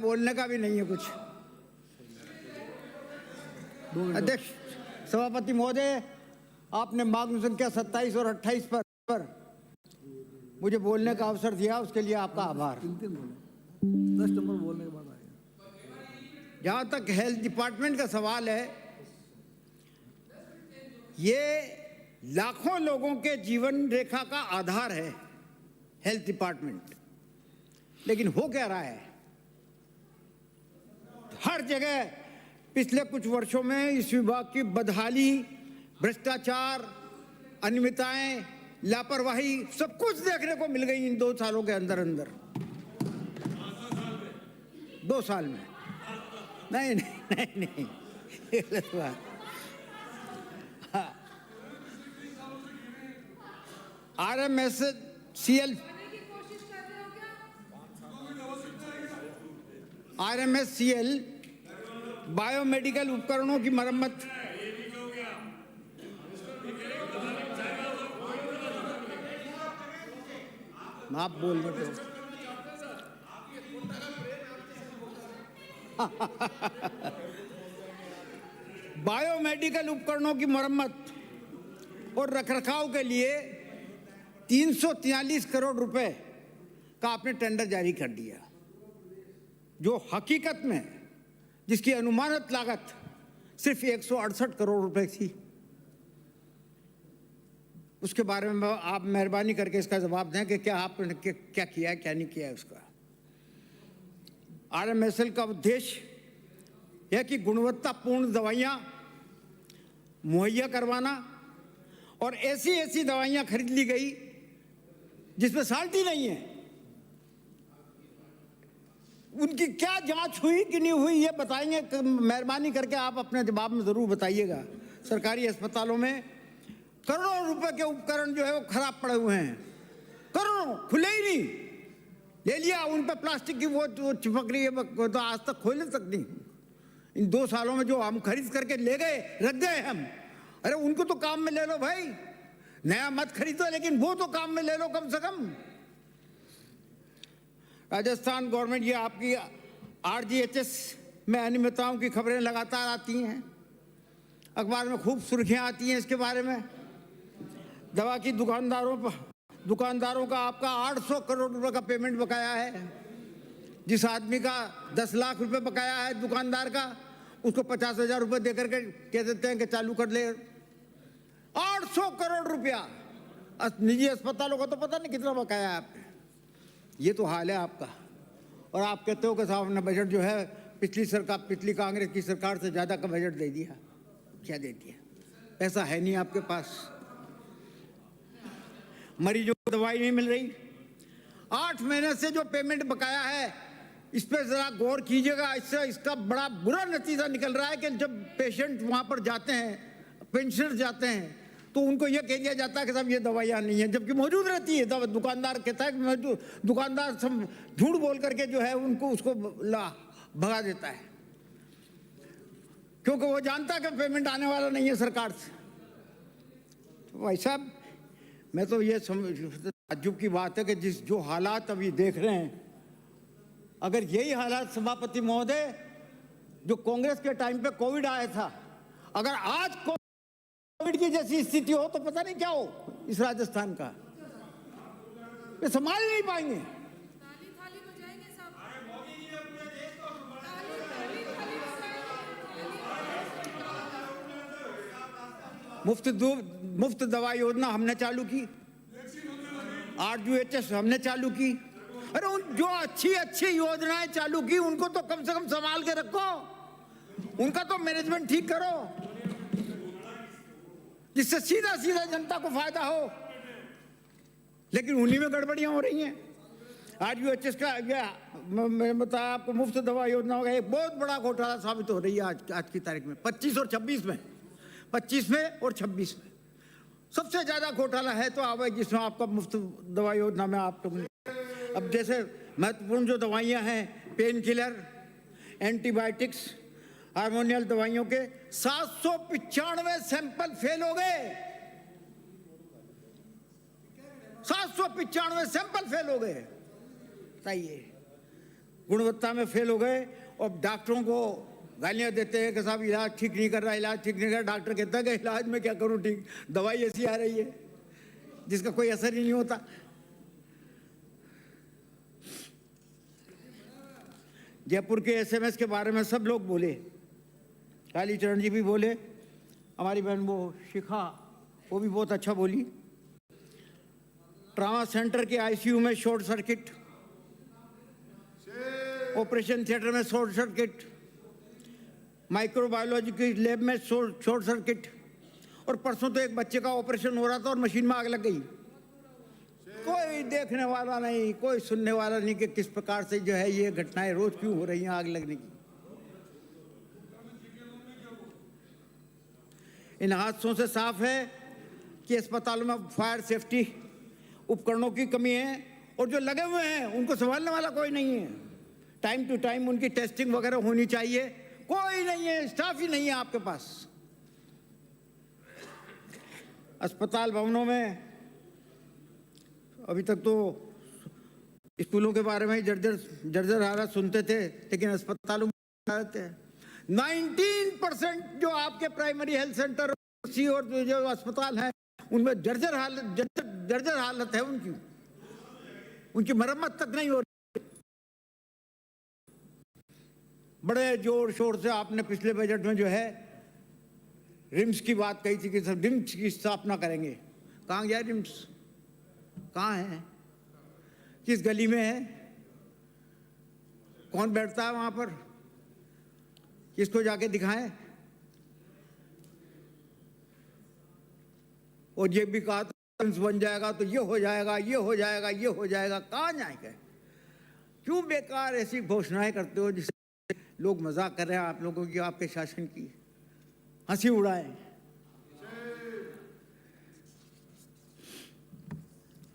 बोलने का भी नहीं है कुछ। अध्यक्ष, सभापति महोदय, आपने मांग संख्या 27 और 28 पर मुझे बोलने का अवसर दिया, उसके लिए आपका आभार। 10 नंबर बोलने के बाद आएगा। जहाँ तक हेल्थ डिपार्टमेंट का सवाल है, ये लाखों लोगों के जीवन रेखा का आधार है हेल्थ डिपार्टमेंट, लेकिन हो क्या रहा है? हर जगह पिछले कुछ वर्षों में इस विभाग की बदहाली, भ्रष्टाचार, अनियमितताएं, लापरवाही सब कुछ देखने को मिल गई इन 2 सालों के अंदर अंदर। 2 साल में नहीं नहीं नहीं नहीं, गलत बात। RMSCL बायोमेडिकल उपकरणों की मरम्मत, आप बोल रहे हो। बायोमेडिकल उपकरणों की मरम्मत और रखरखाव के लिए 343 करोड़ रुपए का आपने टेंडर जारी कर दिया, जो हकीकत में जिसकी अनुमानित लागत सिर्फ 168 करोड़ रुपए थी। उसके बारे में आप मेहरबानी करके इसका जवाब दें कि क्या आपने क्या किया है, क्या नहीं किया है उसका। RMSL का उद्देश्य है कि गुणवत्तापूर्ण दवाइयाँ मुहैया करवाना, और ऐसी दवाइयाँ खरीद ली गई जिसमें साल्टी नहीं है। उनकी क्या जांच हुई कि नहीं हुई, ये बताएंगे? मेहरबानी करके आप अपने जवाब में जरूर बताइएगा। सरकारी अस्पतालों में करोड़ों रुपए के उपकरण जो है वो खराब पड़े हुए हैं, करोड़ों, खुले ही नहीं। ले लिया, उन पर प्लास्टिक की वो चिपक रही है, तो आज तक खोले तक नहीं। इन 2 सालों में जो हम खरीद करके ले गए, रख गए हम। अरे उनको तो काम में ले लो भाई, नया मत खरीदो, लेकिन वो तो काम में ले लो कम से कम। राजस्थान गवर्नमेंट, ये आपकी RGHS में अनियमितताओं की खबरें लगातार आती हैं, अखबार में खूब सुर्खियां आती हैं इसके बारे में। दवा की दुकानदारों का आपका 800 करोड़ रुपए का पेमेंट बकाया है। जिस आदमी का 10 लाख रुपए बकाया है दुकानदार का, उसको 50,000 रुपए देकर के कह देते हैं कि चालू कर ले। 800 करोड़ रुपया निजी अस्पतालों का तो पता नहीं कितना बकाया है आपने। ये तो हाल है आपका। और आप कहते हो कि साहब ने बजट जो है पिछली कांग्रेस की सरकार से ज्यादा का बजट दे दिया। क्या दे दिया? पैसा है नहीं आपके पास। मरीजों को दवाई नहीं मिल रही। 8 महीने से जो पेमेंट बकाया है, इस पर जरा गौर कीजिएगा। इसका बड़ा बुरा नतीजा निकल रहा है कि जब पेशेंट वहां पर जाते हैं, पेंशनर जाते हैं, तो उनको यह कह दिया जाता है कि साहब ये दवाइयाँ नहीं है, जबकि मौजूद रहती है। दुकानदार कहता है कि दुकानदार झूठ बोल करके जो है उसको भगा देता है, क्योंकि वो जानता है कि पेमेंट आने वाला नहीं है सरकार से। तो भाई साहब, मैं तो ये ताज्जुब की बात है कि जो हालात अभी देख रहे हैं, अगर यही हालात सभापति महोदय जो कांग्रेस के टाइम पे कोविड आया था, अगर आज कोविड की जैसी स्थिति हो तो पता नहीं क्या हो इस राजस्थान का। ये संभाल नहीं पाएंगे। मुफ्त दवा योजना हमने चालू की, RGHS हमने चालू की। अरे उन जो अच्छी योजनाएं चालू की, उनको तो कम से कम संभाल के रखो, उनका तो मैनेजमेंट ठीक करो, जिससे सीधा जनता को फायदा हो। लेकिन उन्हीं में गड़बड़ियां हो रही हैं। RGHS का मैंने बताया आपको, मुफ्त दवा योजना होगा, एक बहुत बड़ा घोटाला साबित हो रही है आज की तारीख में। 25 और 26 में 25 में और 26 में सबसे ज्यादा घोटाला है तो आवे जिसमें आपका मुफ्त दवा योजना में आपको। अब जैसे महत्वपूर्ण जो दवाइयां हैं, पेन किलर, एंटीबायोटिक्स, हार्मोनियल दवाइयों के 795 सैंपल फेल हो गए। 795 सैंपल फेल हो गए। बताइए, गुणवत्ता में फेल हो गए और डॉक्टरों को गालियां देते हैं कि साहब इलाज ठीक नहीं कर रहा, इलाज ठीक नहीं कर रहा। डॉक्टर कहता है कि इलाज में क्या करूं ठीक, दवाई ऐसी आ रही है जिसका कोई असर ही नहीं होता। जयपुर के एसएमएस के बारे में सब लोग बोले, कालीचरण जी भी बोले, हमारी बहन वो शिखा वो भी बहुत अच्छा बोली। ट्रामा सेंटर के आईसीयू में शॉर्ट सर्किट, ऑपरेशन थिएटर में शॉर्ट सर्किट, माइक्रोबायोलॉजी की लैब में शॉर्ट सर्किट, और परसों तो एक बच्चे का ऑपरेशन हो रहा था और मशीन में आग लग गई। कोई देखने वाला नहीं, कोई सुनने वाला नहीं कि किस प्रकार से जो है ये घटनाएं रोज क्यों हो रही हैं आग लगने की। इन हादसों से साफ है कि अस्पतालों में फायर सेफ्टी उपकरणों की कमी है, और जो लगे हुए हैं उनको संभालने वाला कोई नहीं है। टाइम टू टाइम उनकी टेस्टिंग वगैरह होनी चाहिए, कोई नहीं है, स्टाफ ही नहीं है आपके पास। अस्पताल भवनों में अभी तक तो स्कूलों के बारे में जर्जर हालत सुनते थे, लेकिन अस्पतालों में 19% जो आपके प्राइमरी हेल्थ सेंटर और जो अस्पताल हैं उनमें जर्जर हालत है, उनकी मरम्मत तक नहीं हो रही। बड़े जोर शोर से आपने पिछले बजट में जो है रिम्स की बात कही थी कि सब रिम्स की स्थापना करेंगे। कहाँ गया रिम्स? कहाँ है? किस गली में है? कौन बैठता है वहां पर? किसको जाके दिखाएं? और ये भी कहा था बन जाएगा तो ये हो जाएगा, ये हो जाएगा, ये हो जाएगा। कहाँ जाएगा? क्यों बेकार ऐसी घोषणाएं करते हो जिससे लोग मजाक कर रहे हैं आप लोगों की, आपके शासन की हंसी उड़ाएं।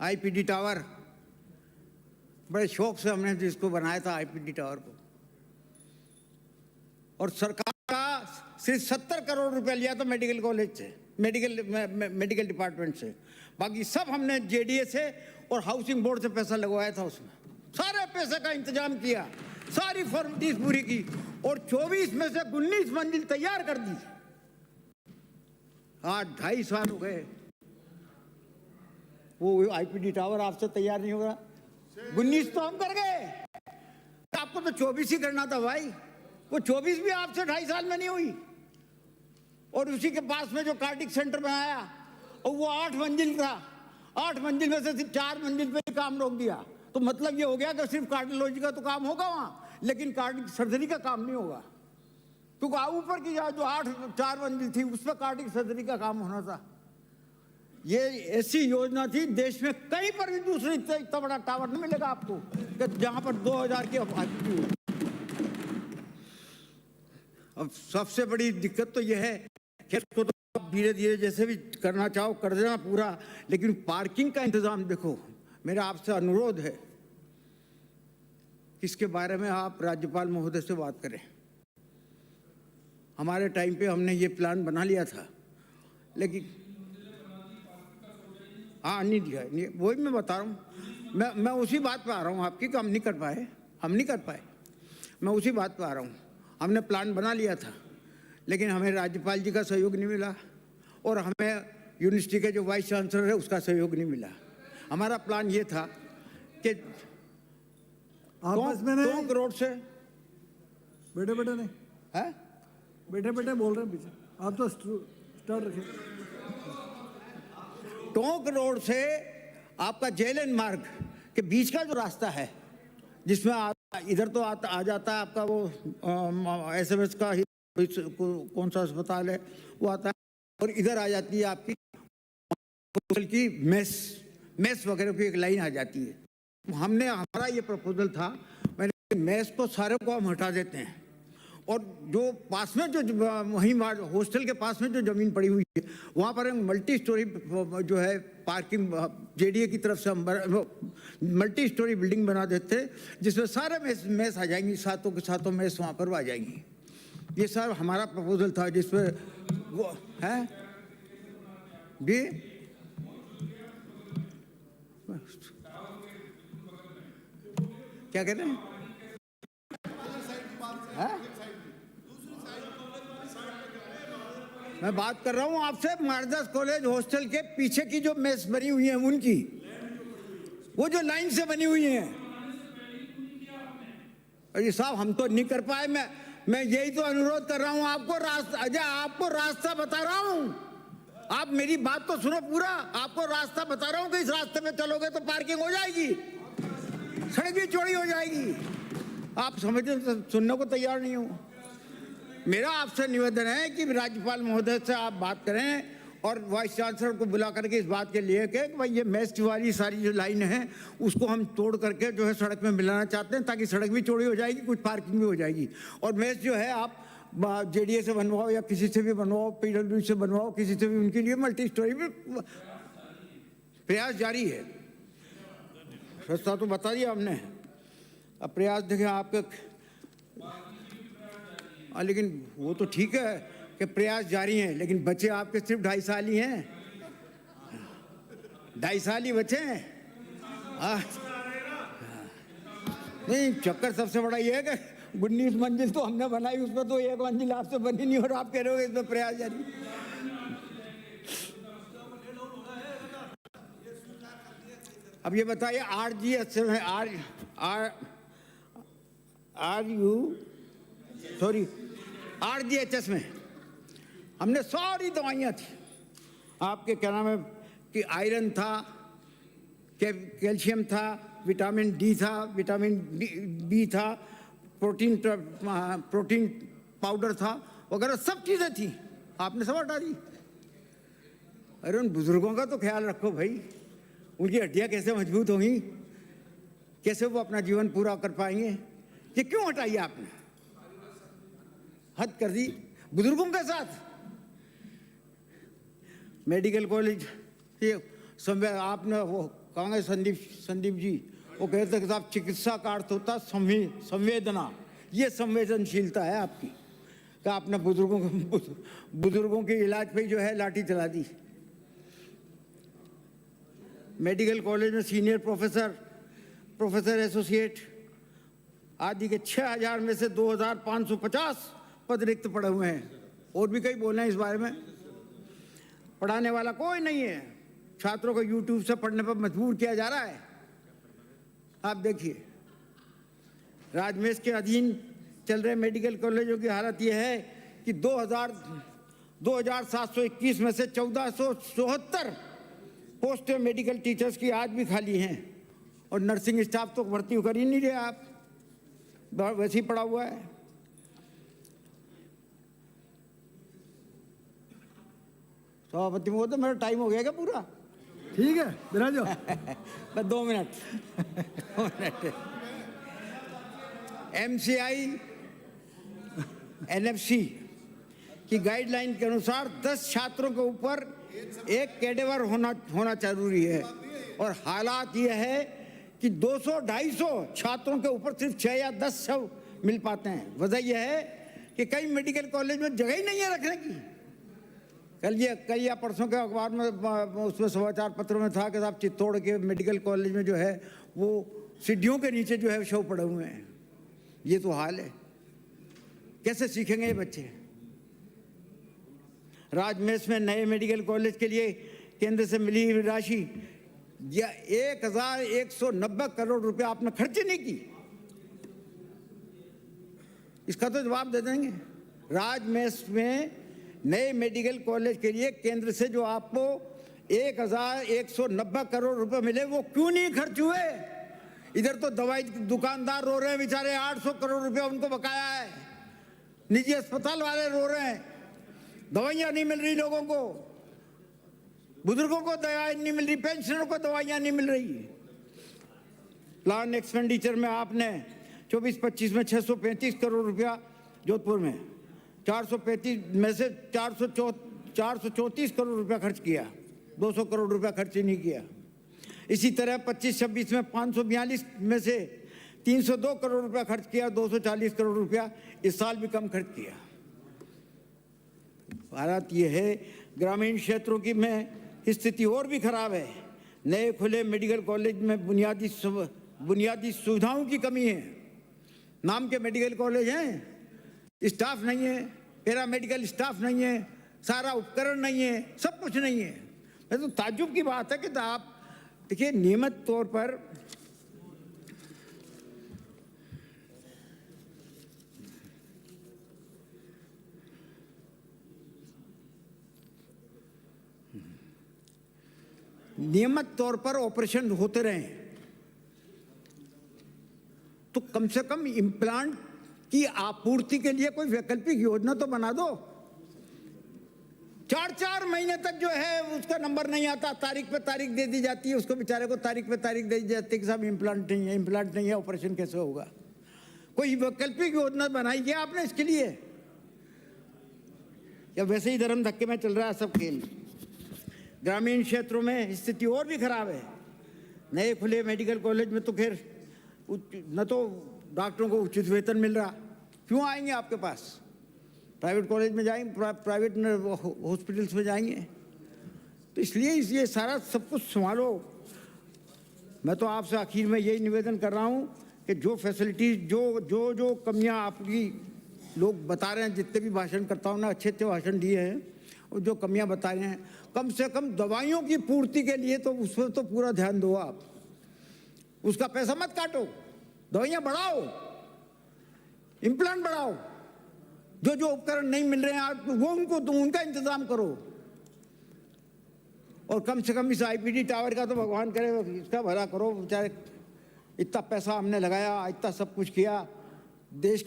आईपीडी टावर, बड़े शौक से हमने जिसको बनाया था आईपीडी टावर को, और सरकार का सिर्फ 70 करोड़ रुपया लिया था मेडिकल कॉलेज से, मेडिकल डिपार्टमेंट से। बाकी सब हमने जेडीए से और हाउसिंग बोर्ड से पैसा लगवाया था। उसमें सारे पैसे का इंतजाम किया, सारी फॉर्मेलिटीज पूरी की, और 24 में से 19 मंजिल तैयार कर दी। आज 2.5 साल हो गए, वो आईपीडी टावर आपसे तैयार नहीं होगा। 19 तो हम कर गए, आपको तो 24 ही करना था भाई। वो 24 भी आपसे 2.5 साल में नहीं हुई। और उसी के पास में जो कार्डिक सेंटर बनाया और वो 8 मंजिल था, 8 मंजिल में से सिर्फ 4 मंजिल पे ही काम रोक दिया। तो मतलब ये हो गया कि सिर्फ कार्डियोलॉजी का तो काम होगा वहां, लेकिन कार्डिक सर्जरी का काम नहीं होगा। क्योंकि ऊपर की जो 4 मंजिल थी उस पर कार्डिक सर्जरी का काम होना था। ये ऐसी योजना थी, देश में कहीं पर भी दूसरे इतना बड़ा टावर नहीं मिलेगा आपको कि जहां पर 2000 की आबादी हो। अब सबसे बड़ी दिक्कत तो यह है कि इसको तो धीरे धीरे जैसे भी करना चाहो कर देना पूरा, लेकिन पार्किंग का इंतजाम देखो। मेरा आपसे अनुरोध है कि इसके बारे में आप राज्यपाल महोदय से बात करें। हमारे टाइम पे हमने ये प्लान बना लिया था, लेकिन हाँ नहीं दिया, नहीं, वही मैं बता रहा हूँ। मैं उसी बात पे आ रहा हूँ आपकी कि हम नहीं कर पाए। मैं उसी बात पे आ रहा हूँ। हमने प्लान बना लिया था, लेकिन हमें राज्यपाल जी का सहयोग नहीं मिला, और हमें यूनिवर्सिटी के जो वाइस चांसलर है उसका सहयोग नहीं मिला। हमारा प्लान ये था कि टोंक रोड से बेटे नहीं है, बेटे बोल रहे हैं पीछे, आप तो स्टार्ट रखिए। टोंक रोड से आपका जेएलएन मार्ग के बीच का जो रास्ता है, जिसमें इधर तो आ जाता है आपका वो एसएमएस का ही कौन सा अस्पताल है वो आता है, और इधर आ जाती है आपकी मेस वगैरह की एक लाइन आ जाती है। हमारा ये प्रपोजल था, मैंने मेस को सारे को हम हटा देते हैं, और जो पास में जो वहीं हॉस्टल के पास में जो जमीन पड़ी हुई है वहाँ पर हम मल्टी स्टोरी जो है पार्किंग जेडीए की तरफ से हम मल्टी स्टोरी बिल्डिंग बना देते हैं, जिसमें सारे मेस आ जाएंगी, सातों के सातों मेस वहाँ पर आ जाएंगी। ये सर हमारा प्रपोजल था, जिसमें वो है भी क्या कहते हैं हैं? मैं बात कर रहा हूँ आपसे मारदास कॉलेज हॉस्टल के पीछे की जो मेस बनी हुई है उनकी, वो जो लाइन से बनी हुई है। अरे साहब हम तो नहीं कर पाए। मैं यही तो अनुरोध कर रहा हूँ आपको, रास्ता अजय आपको रास्ता बता रहा हूँ, आप मेरी बात तो सुनो पूरा। आपको रास्ता बता रहा हूँ कि इस रास्ते में चलोगे तो पार्किंग हो जाएगी, सड़क भी चौड़ी हो जाएगी। आप समझे सुनने को तैयार नहीं हो। मेरा आपसे निवेदन है कि राज्यपाल महोदय से आप बात करें और वाइस चांसलर को बुला करके इस बात के लिए कि भाई ये मेस्ट वाली सारी जो लाइन है उसको हम तोड़ करके जो है सड़क में मिलाना चाहते हैं, ताकि सड़क भी चौड़ी हो जाएगी, कुछ पार्किंग भी हो जाएगी। और मेस्ट जो है आप जेडीए से बनवाओ या किसी से भी बनवाओ, पीडब्ल्यू से बनवाओ, किसी से भी, उनके लिए मल्टी स्टोरी भी प्रयास जारी है। रास्ता तो बता दिया हमने, अब प्रयास देखें आपके। लेकिन वो तो ठीक है कि प्रयास जारी हैं, लेकिन बच्चे आपके सिर्फ 2.5 साल ही हैं, 2.5 साल ही बच्चे हैं। नहीं, चक्कर सबसे बड़ा ये है कि 19 मंजिल तो हमने बनाई, उसमें तो 1 मंजिल आपसे बनी नहीं और आप कह रहे हो इसमें प्रयास जारी। अब ये बताइए RGH में RGHS में हमने सारी दवाइयाँ थी आपके, क्या नाम है कि आयरन था, कैल्शियम था, विटामिन D था, विटामिन B था, प्रोटीन पाउडर था वगैरह, सब चीज़ें थी, आपने सब हटा दी। अरे उन बुजुर्गों का तो ख्याल रखो भाई, उनकी हड्डियाँ कैसे मजबूत होंगी, कैसे वो अपना जीवन पूरा कर पाएंगे। ये क्यों हटाई आपने? हद कर दी बुजुर्गों के साथ। मेडिकल कॉलेज ये समय आपने वो कहा संदीप जी, वो कहते कि साहब चिकित्सा का अर्थ होता संवेदना, ये संवेदनशीलता है आपकी कि आपने बुजुर्गों के इलाज पे जो है लाठी चला दी। मेडिकल कॉलेज में सीनियर प्रोफेसर एसोसिएट आदि के 6000 में से 2550 पद रिक्त पड़े हुए हैं। और भी कई बोलना है इस बारे में, पढ़ाने वाला कोई नहीं है, छात्रों को यूट्यूब से पढ़ने पर मजबूर किया जा रहा है। आप देखिए राजमेश के अधीन चल रहे मेडिकल कॉलेजों की हालत यह है कि 2721 में से 1474 पोस्ट मेडिकल टीचर्स की आज भी खाली हैं, और नर्सिंग स्टाफ तो भर्ती कर ही नहीं रहे आप, वैसे ही पड़ा हुआ है। सभापति महोदय मेरा टाइम हो गया क्या पूरा? ठीक है विराजो। बस 2 मिनट। MCI NFC की गाइडलाइन के अनुसार 10 छात्रों के ऊपर एक कैडेवर होना जरूरी है, और हालात यह है कि 200-250 छात्रों के ऊपर सिर्फ 6 या 10 शव मिल पाते हैं। वजह यह है कि कई मेडिकल कॉलेज में जगह ही नहीं है रखने की। कल या परसों के अखबार में उसमें समाचार पत्रों में था कि साहब चित्तौड़ के मेडिकल कॉलेज में जो है वो सीढ़ियों के नीचे जो है शव पड़े हुए हैं। ये तो हाल है, कैसे सीखेंगे ये बच्चे? राजमेश में नए मेडिकल कॉलेज के लिए केंद्र से मिली राशि 1190 करोड़ रुपए आपने खर्च नहीं की, इसका तो जवाब दे देंगे। राजमेश में नए मेडिकल कॉलेज के लिए केंद्र से जो आपको 1190 करोड़ रुपए मिले वो क्यों नहीं खर्च हुए? इधर तो दवाई दुकानदार रो रहे हैं बेचारे, 800 करोड़ रुपए उनको बकाया है, निजी अस्पताल वाले रो रहे हैं, दवाइयां नहीं मिल रही लोगों को, बुजुर्गों को दवाई नहीं मिल रही, पेंशनरों को दवाइयां नहीं मिल रही। प्लान एक्सपेंडिचर में आपने 24-25 में 635 करोड़ रुपया जोधपुर में, 435 में से 434 करोड़ रुपया खर्च किया, 200 करोड़ रुपया खर्च ही नहीं किया। इसी तरह 25-26 में 542 में से 302 करोड़ रुपया खर्च किया, 240 करोड़ रुपया इस साल भी कम खर्च किया। हालात ये है, ग्रामीण क्षेत्रों की में स्थिति और भी खराब है। नए खुले मेडिकल कॉलेज में बुनियादी सुविधाओं की कमी है, नाम के मेडिकल कॉलेज हैं, स्टाफ नहीं है, पैरामेडिकल स्टाफ नहीं है, सारा उपकरण नहीं है, सब कुछ नहीं है। मैं तो ताज्जुब की बात है कि तो आप देखिए नियमित तौर पर ऑपरेशन होते रहे तो कम से कम इम्प्लांट की आपूर्ति के लिए कोई वैकल्पिक योजना तो बना दो। 4-4 महीने तक जो है उसका नंबर नहीं आता, तारीख पे तारीख दे दी जाती है, उसको बेचारे को तारीख पे तारीख दे दी जाती है कि साहब इम्प्लांट नहीं है, ऑपरेशन कैसे होगा। कोई वैकल्पिक योजना बनाई क्या आपने इसके लिए, या वैसे ही धर्म धक्के में चल रहा है सब खेल। ग्रामीण क्षेत्रों में स्थिति और भी खराब है। नए खुले मेडिकल कॉलेज में तो खैर न तो डॉक्टरों को उचित वेतन मिल रहा, क्यों आएंगे आपके पास। प्राइवेट कॉलेज में जाएंगे, प्राइवेट हॉस्पिटल्स में जाएंगे, तो इसलिए ये सारा सब कुछ संभालो। मैं तो आपसे आखिर में यही निवेदन कर रहा हूँ कि जो फैसिलिटीज जो कमियाँ आपकी लोग बता रहे हैं, जितने भी भाषणकर्ताओं ने अच्छे भाषण दिए हैं और जो कमियाँ बता रहे हैं, कम से कम दवाइयों की पूर्ति के लिए तो उस पर तो पूरा ध्यान दो आप। उसका पैसा मत काटो, दवाइयाँ बढ़ाओ, इम्प्लांट बढ़ाओ, जो उपकरण नहीं मिल रहे हैं आप वो उनका इंतजाम करो। और कम से कम इस आईपीडी टावर का तो भगवान करे इसका भला करो। बेचारे इतना पैसा हमने लगाया, इतना सब कुछ किया, देश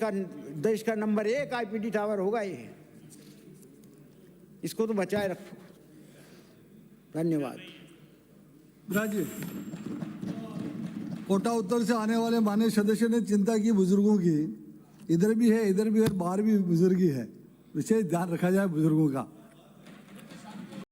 का नंबर 1 आईपीडी टावर होगा ये, इसको तो बचाए रखो। धन्यवाद। राजी कोटा उत्तर से आने वाले माननीय सदस्य ने चिंता की बुजुर्गों की, इधर भी है और बाहर भी बुजुर्गी है, विशेष ध्यान रखा जाए बुजुर्गों का।